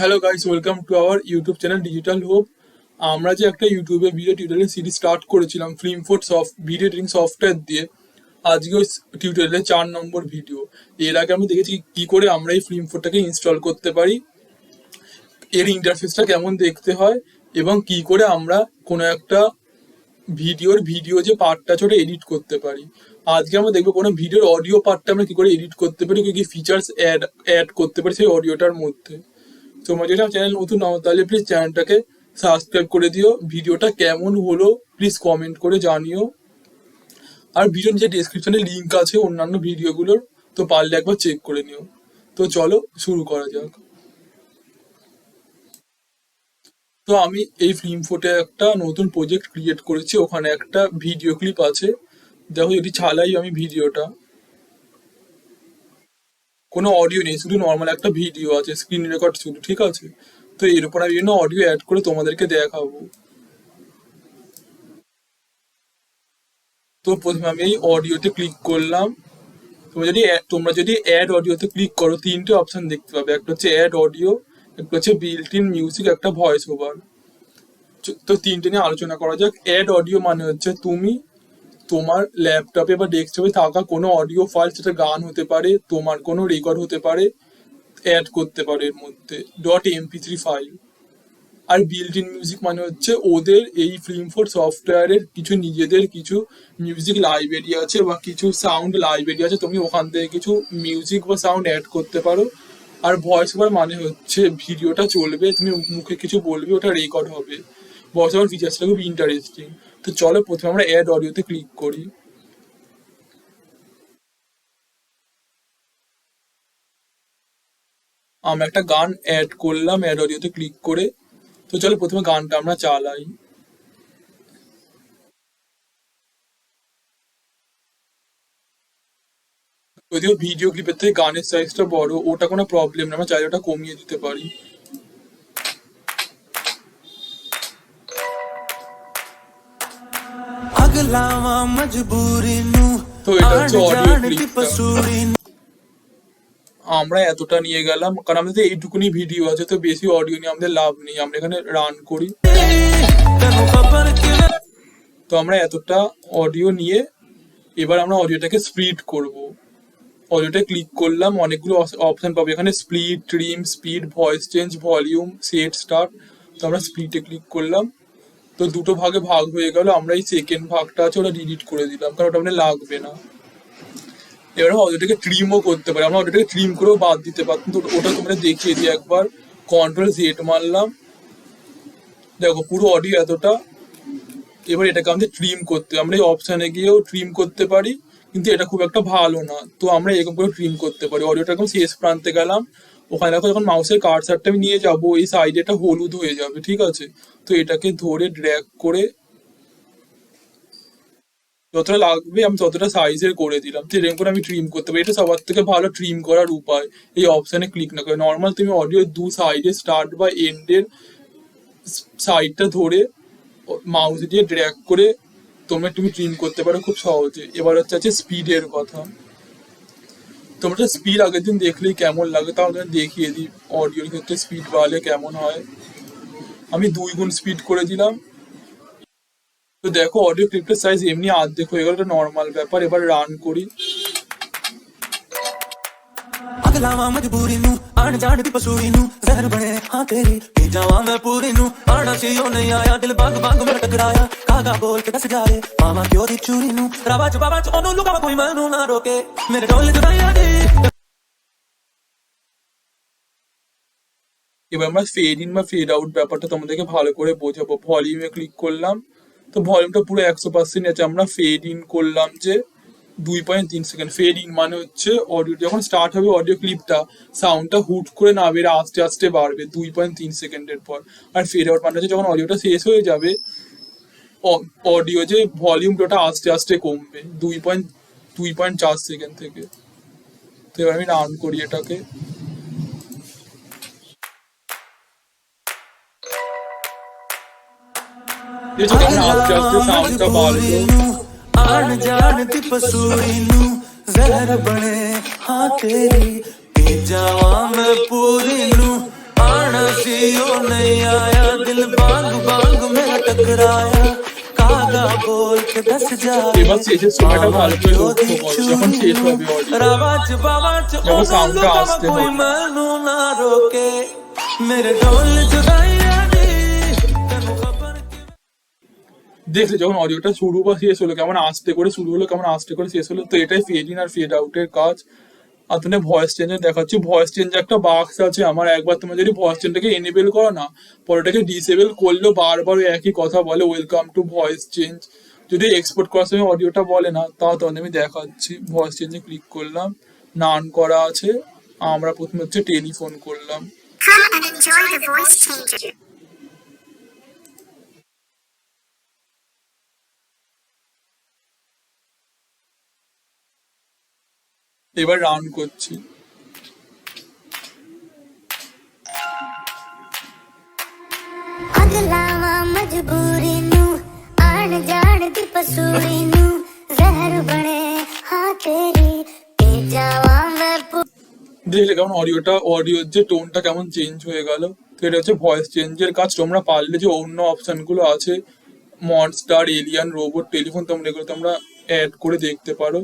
Hello guys, welcome to our YouTube channel digital hope. আমরা যে একটা ইউটিউবে ভিডিও টিউটোরিয়াল সিরিজ স্টার্ট করেছিলাম ফিল্মফোর্থ ভিডিও এডিটিং সফটওয়্যার দিয়ে, আজকে ওই টিউটোরিয়ালে 4 নম্বর ভিডিও। এর আগে আমি দেখেছি কি করে আমরা এই ফিল্মফোর্থটাকে ইনস্টল করতে পারি, এর ইন্টারফেসটা কেমন দেখতে হয় এবং কি করে আমরা কোনো একটা ভিডিও যে পার্টটা আছে ওটা এডিট করতে পারি। আজকে আমরা দেখবো কোনো ভিডিওর অডিও পার্টটা আমরা কি করে এডিট করতে পারি, কি কি ফিচার্স অ্যাড করতে পারি সেই অডিওটার মধ্যে। তোমরা যদি আমার চ্যানেল নতুন নাও তাহলে প্লিজ চ্যানেলটাকে সাবস্ক্রাইব করে দিও। ভিডিওটা কেমন হলো প্লিজ কমেন্ট করে জানিও। আর ভিডিওর যে ডেসক্রিপশনে লিঙ্ক আছে অন্যান্য ভিডিওগুলোর, তো পারলে একবার চেক করে নিও। তো চলো শুরু করা যাক। তো আমি এই ফিল্মফোর্থে একটা নতুন প্রজেক্ট ক্রিয়েট করেছি, ওখানে একটা ভিডিও ক্লিপ আছে। দেখো যদি চালাই আমি ভিডিওটা, কোনো অডিও নেই, শুধু নর্মাল একটা ভিডিও আছে, স্ক্রিন রেকর্ড শুধু, ঠিক আছে। তো এর উপর আমি বিভিন্ন অডিও অ্যাড করে তোমাদেরকে দেখাবো। তো প্রথমে আমি এই অডিওতে ক্লিক করলাম। তোমরা যদি অ্যাড অডিওতে ক্লিক করো, 3টে অপশন দেখতে পাবে। একটা হচ্ছে অ্যাড অডিও, একটা হচ্ছে বিল্ট ইন মিউজিক, একটা ভয়েস ওভার। তো 3টে নিয়ে আলোচনা করা যাক। অ্যাড অডিও মানে হচ্ছে তুমি তোমার ল্যাপটপে বা ডেস্কটপে থাকা কোনো অডিও ফাইল, সেটা গান হতে পারে, তোমার কোনো রেকর্ড হতে পারে, অ্যাড করতে পারে এর মধ্যে .mp3 ফাইল। আর বিল্ট ইন মিউজিক মানে হচ্ছে ওদের এই ফিল্মফোর্থ সফটওয়্যারের কিছু নিজেদের কিছু মিউজিক লাইব্রেরি আছে বা কিছু সাউন্ড লাইব্রেরি আছে, তুমি ওখান থেকে কিছু মিউজিক বা সাউন্ড অ্যাড করতে পারো। আর ভয়েস ওভার মানে হচ্ছে ভিডিওটা চলবে, তুমি মুখে কিছু বলবে, ওটা রেকর্ড হবে। ভয়েস ওভার ফিচার্সটা খুব ইন্টারেস্টিং। তো চলো প্রথমে আমরা অ্যাড অডিওতে ক্লিক করি। আমরা একটা গান অ্যাড করলাম অ্যাড অডিওতে ক্লিক করে। তো চলো প্রথমে গানটা আমরা চালাই। যদিও ভিডিও ক্লিপের থেকে গানের সাইজটা বড়, ওটা কোনো প্রবলেম না, আমরা চাইলে ওটা কমিয়ে দিতে পারি। তো এটা হচ্ছে অডিও ক্লিপটা। আমরা এতটা নিয়ে গেলাম কারণ আমাদের এইটুকুনি ভিডিও আছে, তো বেশি অডিও নিয়ে আমাদের লাভ নেই। আমরা এখানে রান করি। তো আমরা এতটা অডিও নিয়ে এবার আমরা অডিওটাকে স্প্লিট করব। অডিওটা ক্লিক করলাম, অনেকগুলো অপশন পাবো এখানে, split, trim, speed, voice change, volume, set, start. তো আমরা স্প্লিটে ক্লিক করলাম। তো দুটো ভাগে ভাগ হয়ে গেল। আমরা এই সেকেন্ড ভাগটা আছে ওটা ডিলিট করে দিলাম কারণ ওটা মানে লাগবে না। এবার আমরা অডিওটাকে ট্রিমও করতে পারি, আমরা অডিওটাকে ট্রিম করেও বাদ দিতে পারতাম। তো ওটা তোমরা দেখিয়ে দিই একবার। Ctrl Z মারলাম, দেখো পুরো অডিও এতটা। এবার এটাকে আমাদের ট্রিম করতে, আমরা এই অপশানে গিয়েও ট্রিম করতে পারি, কিন্তু এটা খুব একটা ভালো না। তো আমরা এরকম করে ট্রিম করতে পারি। অডিওটা এখন শেষ প্রান্তে গেলাম, ওখানে দেখো যখন মাউসের কার্সারটা আমি নিয়ে যাবো এই সাইডে এটা হলুদ হয়ে যাবে, ঠিক আছে। তো এটাকে ধরে ড্র্যাগ করে যতটা লাগবে আমি ততটা সাইজের করে দিলাম। তো এরকম করে আমি ট্রিম করতে পারি। এটা সবার থেকে ভালো ট্রিম করার উপায়, এই অপশানে ক্লিক না করে। নর্মাল তুমি অডিওর দু সাইডে স্টার্ট বা এন্ডের সাইডটা ধরে মাউস দিয়ে ড্র্যাগ করে তুমি ট্রিম করতে পারো খুব সহজে। এবার হচ্ছে স্পিডের কথা। তোমরা স্পিড আগের দিন দেখলেই কেমন লাগে, তাহলে দেখিয়ে দিই অডিওর ক্ষেত্রে স্পিড বাড়লে কেমন হয়। আমি 2 গুণ স্পিড করে দিলাম। তো দেখো অডিও ক্লিপের সাইজ এমনি অর্ধেক হয়ে গেল, এটা নর্মাল ব্যাপার। এবার রান করি। এবার আমরা ফেড ইন বা ফেড আউট ব্যাপারটা তোমাদেরকে ভালো করে বোঝাবো। ভলিউমে ক্লিক করলাম, তো ভলিউমটা পুরো 100% আছে। আমরা ফেড ইন করলাম যে 2.3 সেকেন্ড। ফেড ইন মানে হচ্ছে অডিও যখন স্টার্ট হবে অডিও ক্লিপটা, সাউন্ডটা হুট করে না বেড়ে আস্তে আস্তে বাড়বে 2.3 সেকেন্ডের পর। আর ফেড আউট মানে হচ্ছে যখন অডিওটা শেষ হয়ে যাবে, অডিও যে ভলিউমটা ওটা আস্তে আস্তে কমবে 2.4 সেকেন্ড থেকে। তো এবার আমি রান করি এটাকে। কেমন আস্তে আস্তে সাউন্ডটা বাড়লো। जियो नहीं आया दिल बांग बांग में टकराया कागा बोल के दस जा এবার শেষের সময়টা ভালো করে লক্ষ্য করো, যখন শেষ হবে অডিও, रावाज बावाज যখন সাউন্ডটা আসতে कोई হবে। मैनू ना रोके मेरे ढोल जुदाइयां दी तेनू खबर দেখলে যখন অডিওটা শুরু বা শেষ হলো কেমন আস্তে করে শুরু হলো, কেমন আস্তে করে শেষ হলো। তো এটাই ফেড ইন আর ফেড আউটের কাজ। আর তুমি ভয়েস চেঞ্জার দেখাচ্ছি, ভয়েস চেঞ্জ একটা বাক্স আছে আমার, একবার তুমি যদি ভয়েস চেঞ্জটাকে এনেবল করো না, পরেটাকে ডিসেবল করলেও বারবার ওই একই কথা বলে, ওয়েলকাম টু ভয়েস চেঞ্জ। যদি এক্সপোর্ট করার সময় অডিওটা বলে না, তাও তখন আমি দেখাচ্ছি। ভয়েস চেঞ্জে ক্লিক করলাম, নান করা আছে, আমরা প্রথমে হচ্ছে টেলিফোন করলাম। Come and enjoy the voice changer. এবার রান করছি। अगलावा मजबूरी नू आण जाण दी पसूरी नू जहर बने हाँ तेरी पी जावा मैं দেখলে কেমন অডিওর যে টোনটা কেমন চেঞ্জ হয়ে গেল। তো এটা হচ্ছে ভয়েস চেঞ্জের কাজ। তোমরা পারলে যে অন্য অপশন গুলো আছে, মনস্টার, এলিয়ান, রোবট, টেলিফোন, তোমরা এগুলো তোমরা অ্যাড করে দেখতে পারো।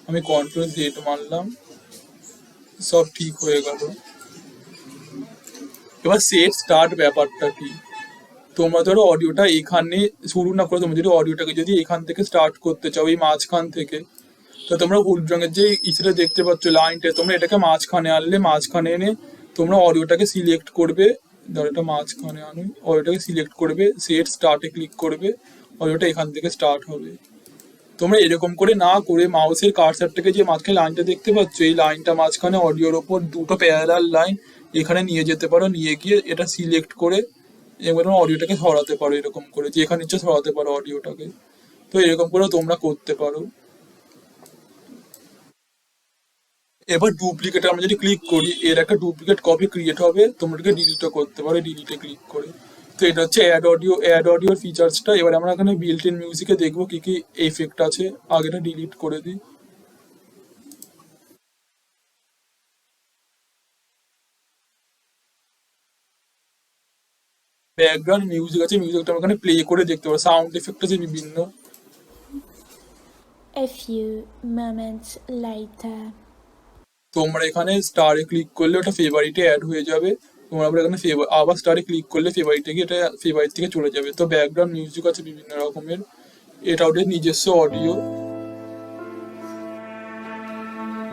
আমি কন্ট্রোল জেড মারলাম, সব ঠিক হয়ে গেল। এবার সেট স্টার্ট ব্যাপারটা কি, তোমরা ধরো অডিওটা এখানে শুরু না করে, তোমরা যদি অডিওটাকে যদি এখান থেকে স্টার্ট করতে চাও, এই মাঝখান থেকে, তো তোমরা হলুদ রঙের যে ইসেটা দেখতে পাচ্ছ লাইনটা, তোমরা এটাকে মাঝখানে আনলে, মাঝখানে এনে তোমরা অডিওটাকে সিলেক্ট করবে। ধরো এটা মাঝখানে আনো, অডিওটাকে সিলেক্ট করবে, সেট স্টার্টে ক্লিক করবে, অডিওটা এখান থেকে স্টার্ট হবে। তোমরা এরকম করে না করে মাউসের কার্সারটাকে যে মাঝখানে লাইনটা দেখতে পাচ্ছ, এই লাইনটা মাঝখানে অডিওর ওপর দুটো প্যারালাল লাইন এখানে নিয়ে যেতে পারো, নিয়ে গিয়ে এটা সিলেক্ট করে এবার তোমরা অডিওটাকে সরাতে পারো, এরকম করে যেখানে ইচ্ছে সরাতে পারো অডিওটাকে। তো এরকম করে তোমরা করতে পারো। এবার ডুপ্লিকেট আমরা যদি ক্লিক করি, এর একটা ডুপ্লিকেট কপি ক্রিয়েট হবে, তোমরা এটাকে ডিলিটও করতে পারো ডিলিটে ক্লিক করে। তো এটা হচ্ছে অ্যাড অডিওর ফিচার্সটা। এবার আমরা এখানে বিল্ট ইন মিউজিকে দেখবো কি কি এফেক্ট আছে। আগেটা ডিলিট করে দিই। ব্যাকগ্রাউন্ড মিউজিক আছে, মিউজিকটা আমরা এখানে প্লে করে দেখতে পারো। সাউন্ড এফেক্ট আছে বিভিন্ন। A few moments later. তোমরা এখানে স্টারে ক্লিক করলে ওটা ফেভারিটে অ্যাড হয়ে যাবে। তোমরা আবার এখানে আবার স্টারে ক্লিক করলে ফেভারিটে গিয়ে এটা ফেভারিট থেকে চলে যাবে। তো ব্যাকগ্রাউন্ড মিউজিক আছে বিভিন্ন রকমের, এটা ওদের নিজস্ব অডিও।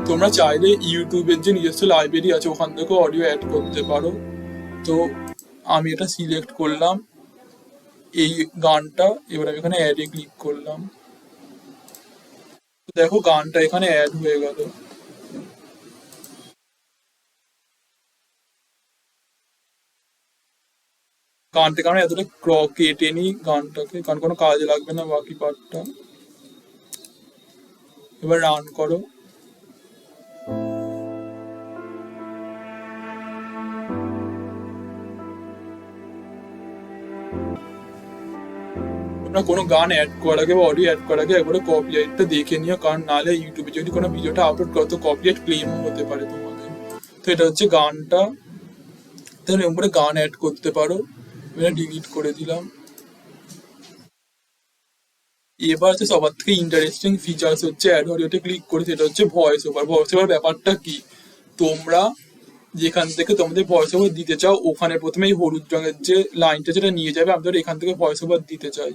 তোমরা চাইলে ইউটিউবের যে নিজস্ব লাইব্রেরি আছে ওখান থেকে অডিও অ্যাড করতে পারো। তো আমি এটা সিলেক্ট করলাম এই গানটা, এবার আমি এখানে অ্যাডে ক্লিক করলাম। দেখো গানটা এখানে অ্যাড হয়ে গেল। গানটাকে আমরা এতটা কেটে নিই গানটাকে, কারণ কোনো কাজে লাগবে না বাকি পার্টটা। এবার রান করো। তোমরা কোনো গান অ্যাড করার আগে বা অডিও অ্যাড করার আগে একবারে কপিরাইটটা দেখে নিও, কারণ নাহলে ইউটিউবে যদি কোনো ভিডিওটা আপলোড করো তো কপিরাইট ক্লেম হতে পারে তোমাদের। তো এটা হচ্ছে গানটা, তাহলে এরকম করে গান অ্যাড করতে পারো। এটা ডিলিট করে দিলাম। এবার হচ্ছে সবার থেকে ইন্টারেস্টিং ফিচার্স হচ্ছে অ্যাড অডিওতে ক্লিক করে, সেটা হচ্ছে ভয়েস ওভার। ভয়েস ওভার ব্যাপারটা কি, তোমরা যেখান থেকে তোমাদের ভয়েস ওভার দিতে চাও ওখানে প্রথমে এই হলুদ রঙের যে লাইনটা যেটা নিয়ে যাবে, আমি ধর এখান থেকে ভয়েস ওভার দিতে চাই,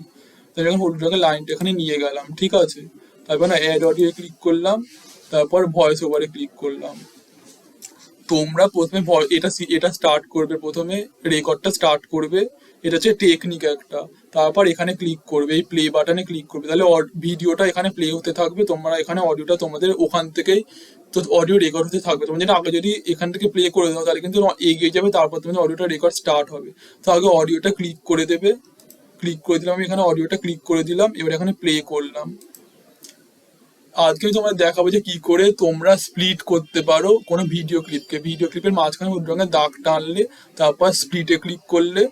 তাই যখন হলুদ রঙের লাইনটা এখানে নিয়ে গেলাম, ঠিক আছে। তারপর না অ্যাড অডিও ক্লিক করলাম, তারপর ভয়েস ওভারে ক্লিক করলাম। তোমরা প্রথমে এটা স্টার্ট করবে, প্রথমে রেকর্ডটা স্টার্ট করবে, এটা হচ্ছে টেকনিক একটা। তারপর এখানে ক্লিক করবে, এই প্লে বাটনে ক্লিক করবে, তাহলে ভিডিওটা এখানে প্লে হতে থাকবে। তোমরা এখানে অডিওটা তোমাদের ওখান থেকেই তো অডিও রেকর্ড হতে থাকবে। তোমরা যেটা আগে যদি এখান থেকে প্লে করে দাও তাহলে কিন্তু এগিয়ে যাবে, তারপর তোমাদের অডিওটা রেকর্ড স্টার্ট হবে। তো আগে অডিওটা ক্লিক করে দেবে, ক্লিক করে দিলাম, আমি এখানে অডিওটা ক্লিক করে দিলাম, এবার এখানে প্লে করলাম। আজকে তোমাদের দেখাবো যে কি করে তোমরা স্প্লিট করতে পারো কোনো ভিডিও ক্লিপের মাঝখানে হলুদ রঙের দাগ টানলে, তারপর স্প্লিটে ক্লিক করলে,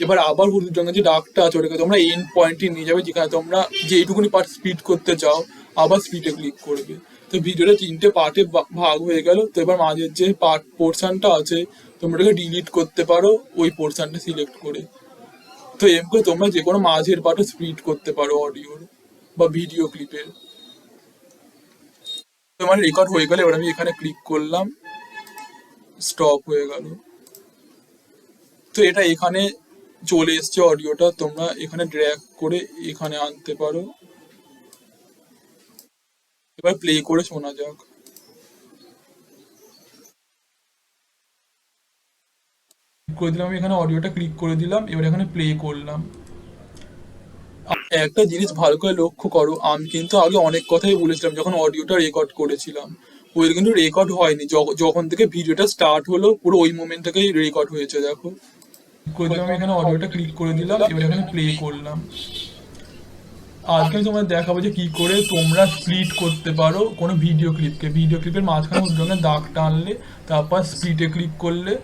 এবার আবার হলুদ রঙের যে দাগটা আছে ওটাকে তোমরা এন্ড পয়েন্টে নিয়ে যাবে, যেখানে তোমরা যেইটুকুনি পার্ট স্প্লিট করতে চাও আবার স্প্লিটে ক্লিক করবে। তো ভিডিওটা 3টে পার্টে ভাগ হয়ে গেল। তো এবার মাঝের যে পোর্শনটা আছে তোমরা এটাকে ডিলিট করতে পারো ওই পোর্শনটা সিলেক্ট করে। তো এরকম করে তোমরা যে কোনো মাঝের পার্টও স্প্লিট করতে পারো অডিওর বা ভিডিও ক্লিপের। তোমার রেকর্ড হয়ে গেলে এবার আমি এখানে ক্লিক করলাম, স্টপ হয়ে গেল। তো এটা এখানে চলে এসছে অডিওটা, তোমরা এখানে ড্র্যাগ করে এখানে আনতে পারো। এবার প্লে করে শোনা যাক। করে দিলাম, আমি এখানে অডিওটা ক্লিক করে দিলাম, এবার এখানে প্লে করলাম। একটা জিনিস ভালো করে লক্ষ্য করো, আমি কিন্তু আগে অনেক কথাই বলেছিলাম যখন অডিওটা রেকর্ড করেছিলাম, ওই কিন্তু রেকর্ড হয়নি। যখন থেকে ভিডিওটা স্টার্ট হলো পুরো ওই মোমেন্ট থেকেই রেকর্ড হয়েছে। দেখো করে দিলাম, আমি এখানে অডিওটা ক্লিক করে দিলাম, এবার এখানে প্লে করলাম। আজকে আমি তোমাদের দেখাবো যে কি করে তোমরা স্প্লিট করতে পারো কোনো ভিডিও ক্লিপকে। ভিডিও ক্লিপের মাঝখানে হলুদ রঙের দাগ টানলে, তারপর স্প্লিটে ক্লিক করলে,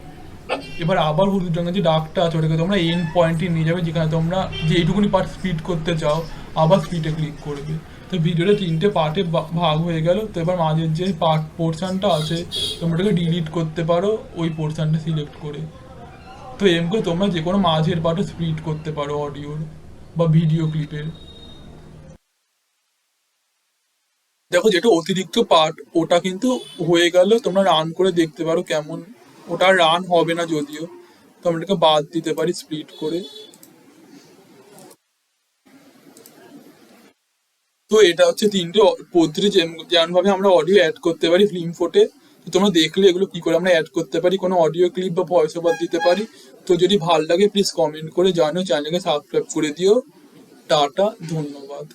এবার আবার হলুদ রঙের যে দাগটা আছে ওটাকে তোমরা এন্ড পয়েন্টে নিয়ে যাবে, যেখানে তোমরা যে এইটুকুনি পার্ট স্প্লিট করতে চাও আবার স্প্লিটে ক্লিক করবে। তো ভিডিওটা 3টে পার্টে ভাগ হয়ে গেল। তো এবার মাঝের যে পোর্শনটা আছে তোমরা ওটাকে ডিলিট করতে পারো ওই পোর্শনটা সিলেক্ট করে। তো এরকম করে তোমরা যে কোনো মাঝের পার্টও স্প্লিট করতে পারো অডিওর বা ভিডিও ক্লিপের। দেখো যেটা অতিরিক্ত পার্ট ওটা কিন্তু হয়ে গেল, তোমরা রান করে দেখতে পারো কেমন। ওটা রান হবে না যদিও, তো আমরা এটাকে বাদ দিতে পারি স্প্লিট করে। তো এটা হচ্ছে 3টে পদ্ধতি যেমন ভাবে আমরা অডিও অ্যাড করতে পারি FilmForth-এ। তো তোমরা দেখলে এগুলো কি করে আমরা অ্যাড করতে পারি, কোনো অডিও ক্লিপ বা ভয়েস ওভার দিতে পারি। তো যদি ভালো লাগে প্লিজ কমেন্ট করে জানো, চ্যানেলকে সাবস্ক্রাইব করে দিও। টাটা, ধন্যবাদ।